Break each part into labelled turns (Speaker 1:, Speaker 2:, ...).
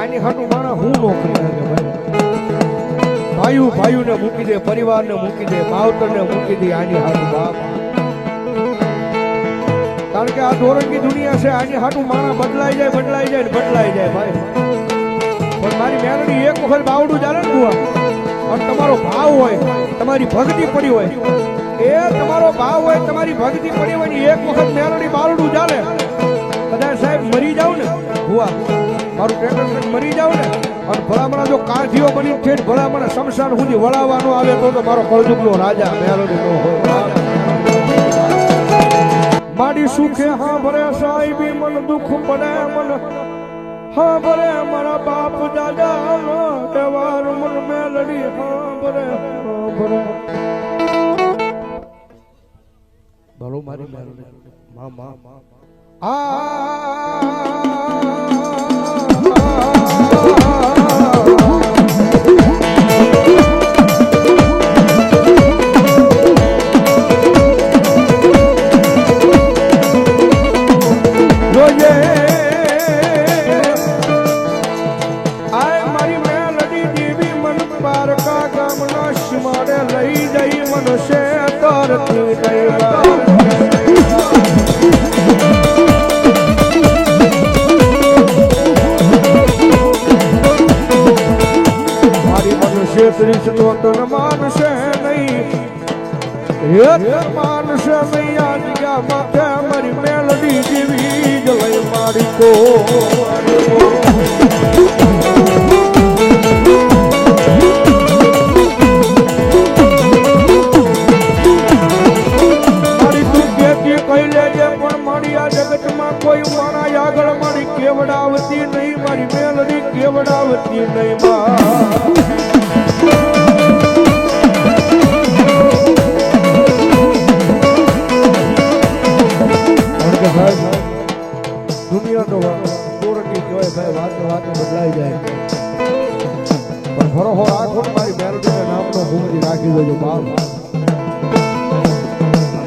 Speaker 1: આની હાટું માણા હું નોકરી કરે ભાઈ ભાઈઓને મૂકી દે, પરિવારને મૂકી દે, માવતરને મૂકી દે આની હાટું બાપ. કારણ કે આ દોરંગી દુનિયા છે, આની હાટું માણા બદલાઈ જાય ભાઈ. પણ મારી મેલડી એક વખત બાવડું ચાલે ને બુઆ, અને તમારો ભાવ હોય, તમારી ભક્તિ પડી હોય, એ તમારો ભાવ હોય, તમારી ભક્તિ પડી હોય ને એક વખત મેલડી બાવડું ચાલે, કદાચ સાહેબ મરી જાવ ને બુઆ, મારું ટ્રેક્ટર મરી જાવ ને, અને ભલામણા જો કાંઠીઓ બની ઠેઠ ભલામણા શમશાન સુધી વળાવવાનો આવે તો મારો કળજુગનો રાજા મેલડી નો હોય. મારી સુખે હા ભરે સાહેબી મન દુઃખ પડે મન હા ભરે મારા બાપ દાદા દેવાર મન મેલડી હા ભરે ભલો મારી મેલડી મા માનશે નહીં આજ ગયા માથે મારી મેલડી જેવી જ લઈ મારી કો મારી તું કેતી કહી લેજે પણ મારી આ જગતમાં કોઈ મારા આગળ મારી કેવડાવતી નહીં, મારી મેલડી કેવડાવતી નહીં દુનિયાનો દોરંગી કહેવાય ભાઈ, વાતો બદલાઈ જાય પણ ફરોહો રાખો મારી મેલડીના નામનો ભૂમિ રાખી દેજો બાપ.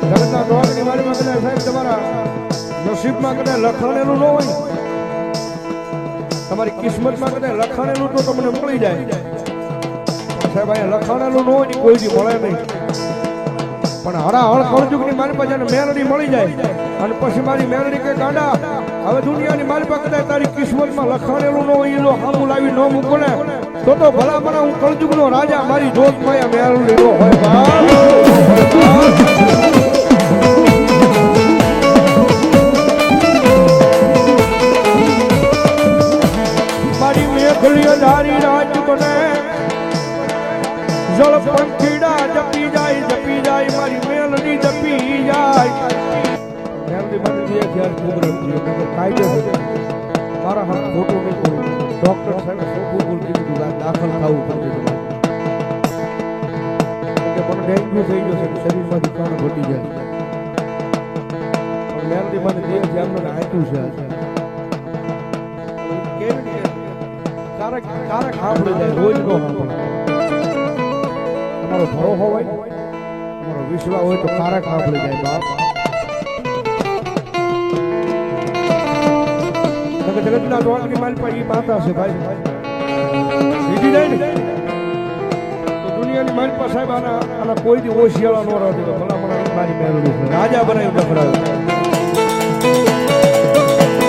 Speaker 1: જગતના દોરંગી મારી માં કદાચ સાહેબ તમારા નસીબમાં કદાચ લખાણેલું ન હોય, તમારી કિસ્મતમાં કદાચ લખાણેલું તો તમને મળી જાય, સાહેબ અહીંયા લખાણેલું ન હોય ને કોઈ દી મળે નહીં. પણ હળાહળ કળજુગની મારી પાસે મેલડી મળી જાય અને પછી મારી મેલડી કે ગાંડા હવે દુનિયાની મારી પાસે કદાચ તારી કિસ્મતમાં લખાણેલું ન હોય, એનો હામું લાવી ન મૂકો ને તો ભલા મને હું કળજુગનો રાજા મારી જોત માં મેલડી નો હોય મારી મેઘલીઓ ધારી રાજ બને જળ પંખીડા જપી જાય મારી મેલડી જપી જાય. મેલડી મને જે જ્યારે ખબર હતી કાયદો મારા હાથ ખોટું નહીં બોલું, ડોક્ટર સાહેબ સોખું બોલ કીધું દાખલ થવું પડશે કે મને ડેન્ગ્યુ થઈ ગયો છે, શરીરમાંથી કણ ઘટી જાય. મેલડી મને જે છે એમને આપ્યું છે કેવી રીતે કારક સાંભળી જાય, રોજ નો સાંભળે. તમારો ભરો હોય, તમારો વિશ્વાસ હોય તો કારક સાંભળી જાય બાપ. જગતના દોરંગી મારી પાસે માતા છે ભાઈ, લીધી જાય ને તો દુનિયાની મારી પાસે સાહેબ આના કોઈ દી ઓશિયાળા ન રહેતી તો ભલા મને મારી મેલડી રાજા બનાવી ડખડાવે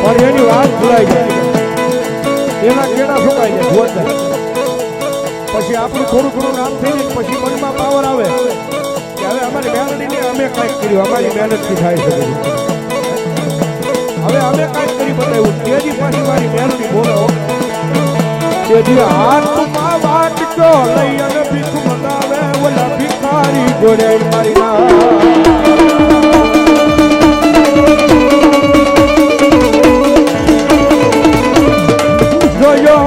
Speaker 1: પણ એની વાત ભૂલાઈ જાય, એના કેડા સુકાઈ જાય જોરદાર. પછી આપણું થોડું નામ થઈ જાય, પછી મનમાં પાવર આવે કે હવે અમારી મેલડીને અમે કાંઈક કર્યું, અમારી મહેનતથી થાય છે, હવે અમે કાંઈક કરી બતાવ્યું. તેજી પાછી મારી મેલડી બોલે તેજી હાથમાં વાટકો લઈ અને ભીખ મંગાવે ઓલા ભિખારી જોડે મારી જોયો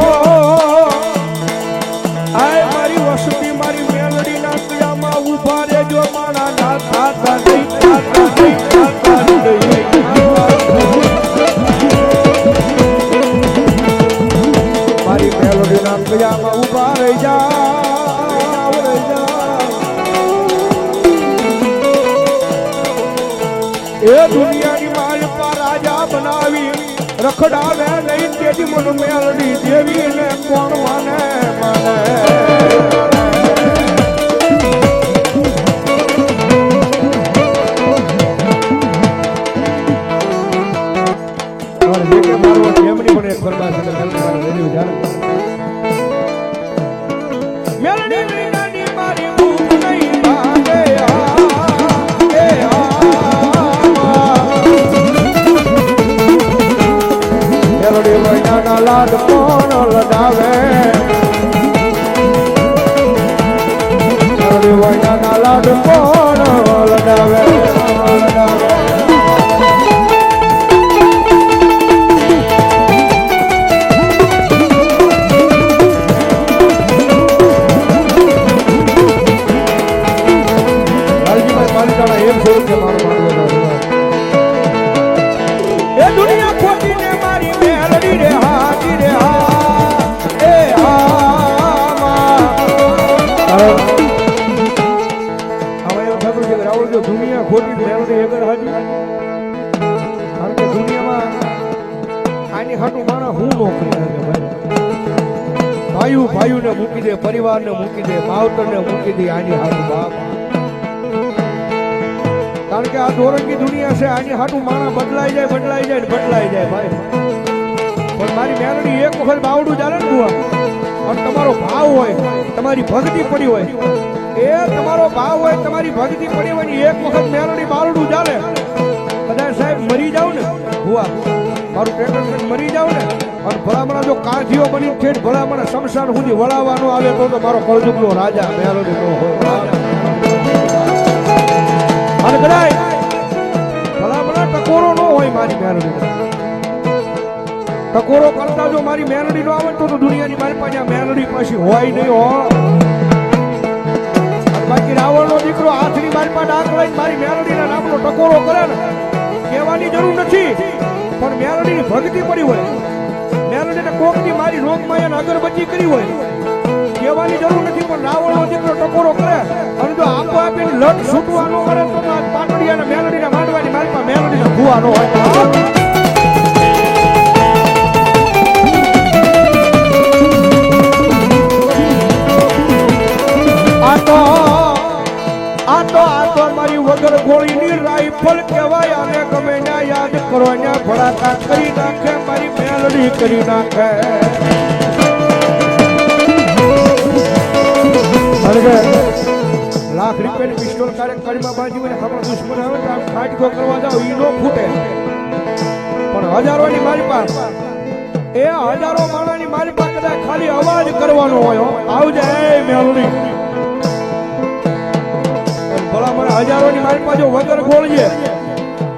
Speaker 1: ઉભા રહી જા એ દુનિયાની માલ પર રાજા બનાવી રખડાવે નહીં તેથી મન મેલડી દેવી ને કોણ માને માને લાડ કોણ લડાવે લાડ કોણ લડાવે દુનિયા ખોટી મેલડી આગળ હાજી કારણ કે દુનિયામાં આની હાટું માણસ હું નોકરી કરે ભાઈ ભાઈઓને મૂકી દે પરિવારને મૂકી દે માવતરને મૂકી દે આની હાટું બાપ કારણ કે આ દોરંગી દુનિયા છે આની હાટું માણસ બદલાઈ જાય ભાઈ પણ મારી મેલડી એક વખત બાવડું ચાલે ને બુઆ અને તમારો ભાવ હોય તમારી ભક્તિ પડી હોય એ તમારો ભાવ હોય તમારી ભક્તિ પડી હોય એક વખત મેલડી બાવડું ચાલે કદાચ સાહેબ મરી જાવ ને બુઆ મારું ટ્રેક્ટર મરી જાવ ને અને ભલામણા જો કાંઠીઓ બની ઠેઠ ભલામણા શમશાન સુધી વળાવવાનો આવે તો મારો કળજુગનો રાજા મેલડી નો હોય અને કદાચ ભલામણા ટકોરો નો હોય મારી મેલડી ટકોરો કરતા જો મારી મેલડી નો આવે તો દુનિયાની મારી પાસે મેલડી પાછી હોય નહીં હોય બાકી રાવણનો દીકરો હાથની મારી પાસે ડાક લઈને મારી મેલડીના નામનો ટકોરો કરે ને કહેવાની જરૂર નથી પણ મેલડીની ભક્તિ પડી હોય મેલડીને કોકની મારી રોગમાં અગરબત્તી કરી હોય કહેવાની જરૂર નથી પણ રાવણનો દીકરો ટકોરો કરે અને જો આપો આપીને લટ છૂટવાનો કરે તો પાટડિયાના મેલડીને માંડવાની મારી પાસે મેલડીને ભૂવાનો હોય આ મારી વગર ગોળીની રાઈફલ કહેવાય અને ગમે ના યાદ કરો ને ભડાકા કરી નાખે મારી મેલડી કરી નાખે લાખ રૂપિયાની પિસ્તોલ કાર્યક્રમમાં બાજુ આપણા દુશ્મન આવે તો આમ ફાટકો કરવા જાવ ઈ નો ફૂટે પણ હજારોની મારી પાસે એ હજારો માણાની મારી પાસે કદાચ ખાલી અવાજ કરવાનો હોય આવજે મેલડી ભલા હજારોની મારી પાસે વગર ગોળીએ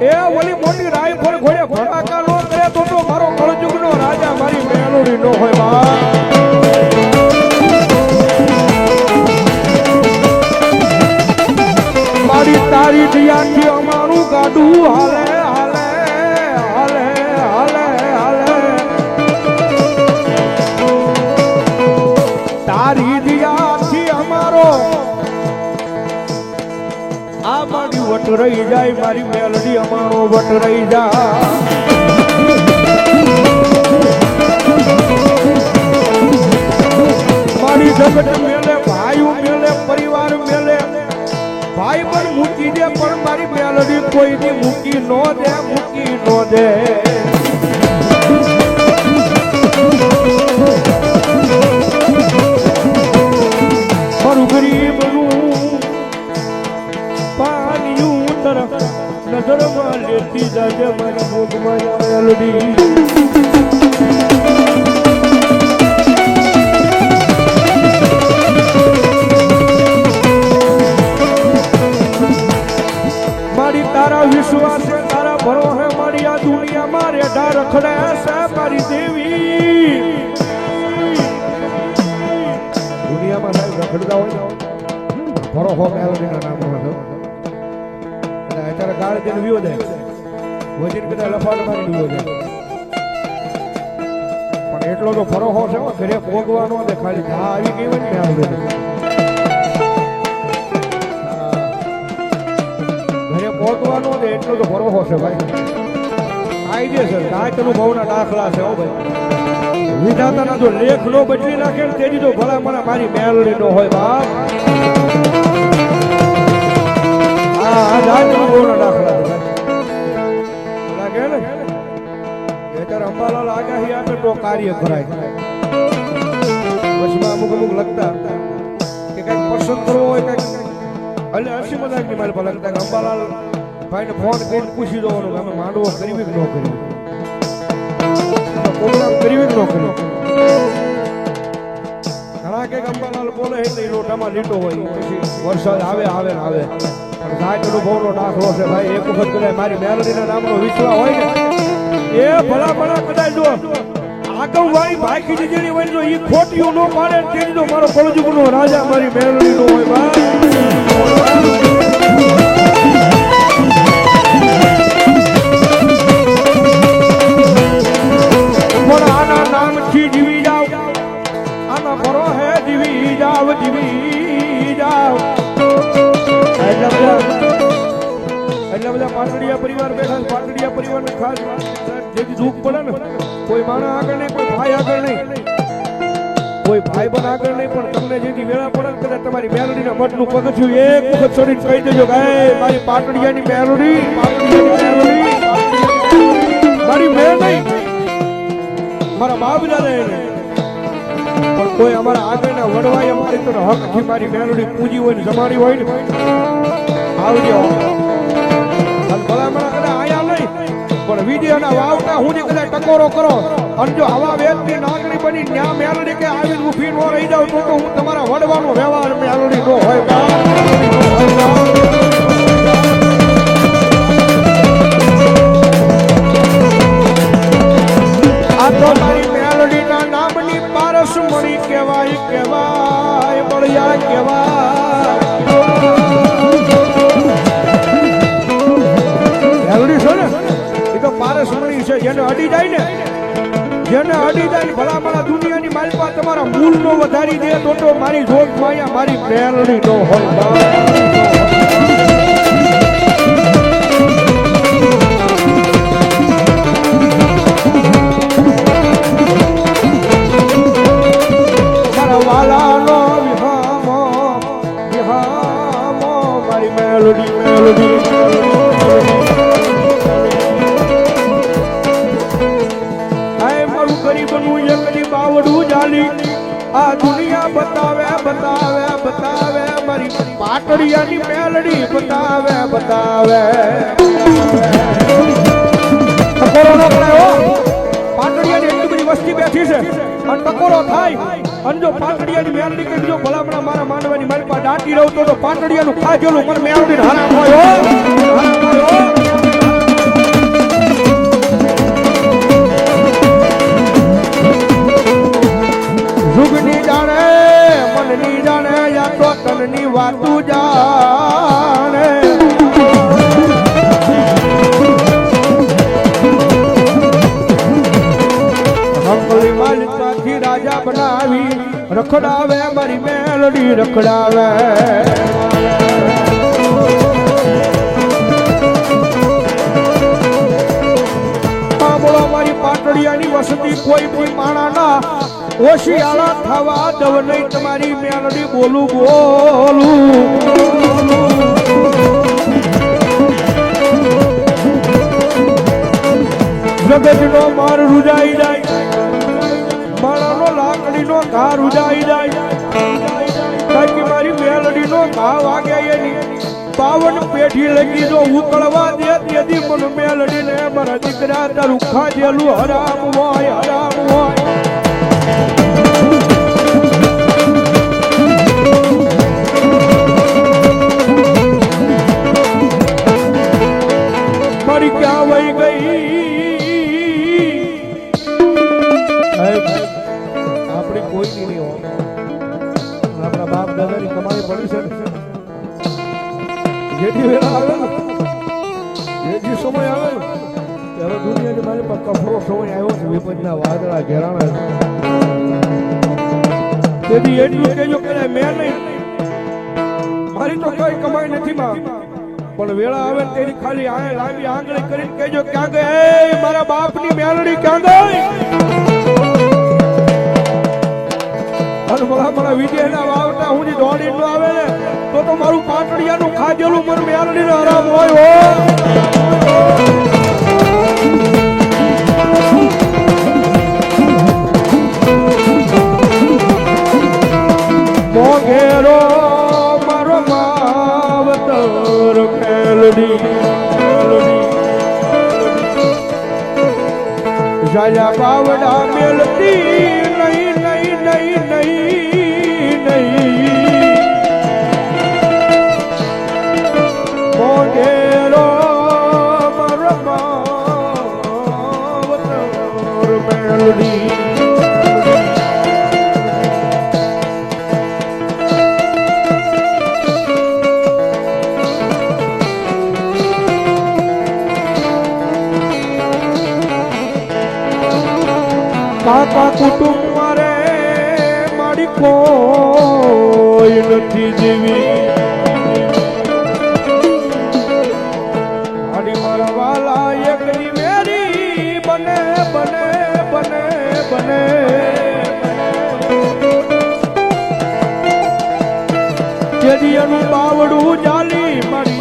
Speaker 1: એ ઓલી મોટી રાઈફલ ઘોડે ભડાકા નો કરે તો મારો કળજુગનો રાજા મારી મેલડી નો હોય બા મારી તારી દિયાથી અમારું ગાડું હાલે હાલે હાલે હાલે હાલે તારી દિયાથી અમારો આ મારી વટ રહી જાય મારી મેલડી અમારો વટ રહી જાય મારી જગત મેલે ભાઈ મેલે પરિવાર મેલે ભાઈ પણ મૂકી દે પણ મારી મેલડી કોઈની મૂકી નો દે મારું ગરીબનું પાણીયું તરફ નજરમાં લેતી જાજે મારી ભોગમાં મેલડી મારી તારા વિશ્વાસ તારા ભરોસે મારી આ દુનિયામાં રેઢા રખડે છે મારી દેવી દુનિયામાં સાહેબ રખડતા હોય ભરોસો મેલડીના નામનો હતો અત્યારે ગાળ દઈને વિયો જાય વજીર કદાચ લફાટ મારી વિયો જાય પણ એટલો તો ભરોસો છે ઘરે ભોગવાનો ને ખાલી ઘા આવી ગઈ હોય ને મેલડી ઘરે પહોંચવાનો ને એટલો તો ભરોસો છે ભાઈ કાયદેસર કાંઈક અનુભવના દાખલા છે હો ભાઈ. વિધાતાના જો લેખ નો બદલી નાખે ને તેની જો ભલામણ મારી મેલડી નો હોય બાપ. આ જાત અનુભવના દાખલા છે લાગે ને. ત્યારે અંબાલાલ આગાહી આપે તો કાર્ય કરાય. બસમાં અમુક લગતા કે કઈક પસંદ કરવો હોય કઈક એટલે હસી મજાક ની મારી પર લગતા કે અંબાલાલ ભાઈને ફોન કરીને પૂછી જવાનું કે અમે માંડવો કરવી કે ન કરવી, પ્રોગ્રામ કરવી કે ન કરવી. ઘણા કે અંબાલાલ બોલે એટલે લોટામાં લીટો હોય પછી વરસાદ આવે આવે ને આવે. પણ સાહેબ અનુભવનો દાખલો છે ભાઈ. એક વખત કદાચ મારી મેલડીના નામનો વિશ્વાસ હોય ને એ ભલા ભલા કદાચ જો આગળ વાળી ભાખી જેની હોય જો એ ખોટીઓ ન પાડે તેની જો મારો કળજુગનો રાજા મારી મેલડી નો હોય ભાઈ. આના નામથી જીવી જાવ, આના પરો હે જીવી જાવ, જીવી જાવ. એટલે બધા પાટડિયા પરિવાર બેઠા. પાટડિયા પરિવારને ખાસ જેથી દુઃખ પડે ને કોઈ માણસ આગળ નહીં, કોઈ ભાઈ આગળ નહીં, કોઈ ભાઈ બન આગળ નહીં, પણ તમને જેથી વેળા પડે ને કદાચ તમારી મેલડીના મઠનું પગથિયું એક વખત છોડીને કહી દેજો કે મારી પાટડિયાની મેલડી, મારી મેલ નહીં મારા બાપ દાદા એને. પણ કોઈ અમારા આગળના વડવાઈ અમારી તો હકથી મારી મેલડી પૂજી હોય ને જમાડી હોય ને આવજો. ભલામણા કદાચ આયા નહીં પણ વિધિના વાવટા હું કદાચ ટકોરો કરો અને જો હવા વેદની નાગણી બની ન્યા મેલડી કે આવી ઊભી ન રહી જાવ તો હું તમારા વડવાનો વ્યવહાર મેલડી નો હોય. આ તો મારી મેલડીના નામની પારસ મણી કહેવાય, કહેવાય બળિયા કહેવાય. મેલડી છે ને એ તો પારસ મણી છે. જેને અડી જાય ને, જેને અડી જાય ભલામણા દુનિયાની માલપા તમારા મૂળ નો વધારી દે તો મારી જોગ માયા મારી મેલડી નો હોય. વાલાનો વિહામો વિહામો મારી મેલડી, મેલડી. આય મારું ગરીબનું એકલી બાવડું જાલી આ દુનિયા બતાવે, બતાવે, બતાવે મારી પાટડિયાની મેલડી બતાવે, બતાવે. પાટડિયાની એટલી બધી વસ્તી બેઠી છે અને ટકોરો થાય અને જો પાટડિયાની મેલડી કે જો ભલામણા મારા માંડવાની મારી પાસે દાટી રહું તો પાટડિયાનું ખાધેલું મને મેલડી હરામ હોય. જુગની જાણે મનની જાણે યા તો તનની વાતું જાણે. માલિકાથી રાજા બનાવી રખડાવે મારી મેલડી રખડાવે. બોલો મારી પાટડિયાની વસતી કોઈ કોઈ માણાના ઓછી આળા થવા દવ નહીં તમારી મેલડી બોલું બોલું. જગતનો માર રૂજાઈ જાય, માળાનો લાકડીનો ઘા રૂજાઈ જાય. બાકી મારી મેલડીનો ઘા વાગે એની 52 પેઢી લગી જો ઉકળવા દે તેથી મને મેલડીને મારા દીકરા તારું ખાધેલું હરામ હોય, હરામ હોય. મારી ક્યાં વહી ગઈ આપણી કોઈ નહીં હોય. આપણા બાપ દાદાની કમાણી પડી છે જેથી વેળા આવે ને જેથી સમય આવે ને હવે દુનિયાની મારી પાસે કફરો સમય આવ્યો છે. વિપજના વાદળા ઘેરાણા તેથી એટલું કેજો કે મેં નહીં મારી તો કઈ કમાઈ નથી માં પણ વેળા આવે ને તેની ખાલી લાંબી આંગળી કરીને કહેજો ક્યાં ગઈ એ મારા બાપની મેલડી ક્યાં ગઈ અને મારા વિજયના વાવટા હું દોડી ન આવે ને તો મારું પાટડિયાનું ખાજેલું મન મેલડીને આરામ હોય હો મોઘેરો મારો માવતર મેલડી જાયા બાવડા મેલતી નહીં નહીં નહીં નહીં નહીં મોઘેરો મારો માવતર મેલડી કાકા કુટુંબ મારે મારી કોઈ નથી જીવી મારી મારા વાલા એકલી મેરી બને બને બને બને જેડિયાનું બાવડું જાલી મારી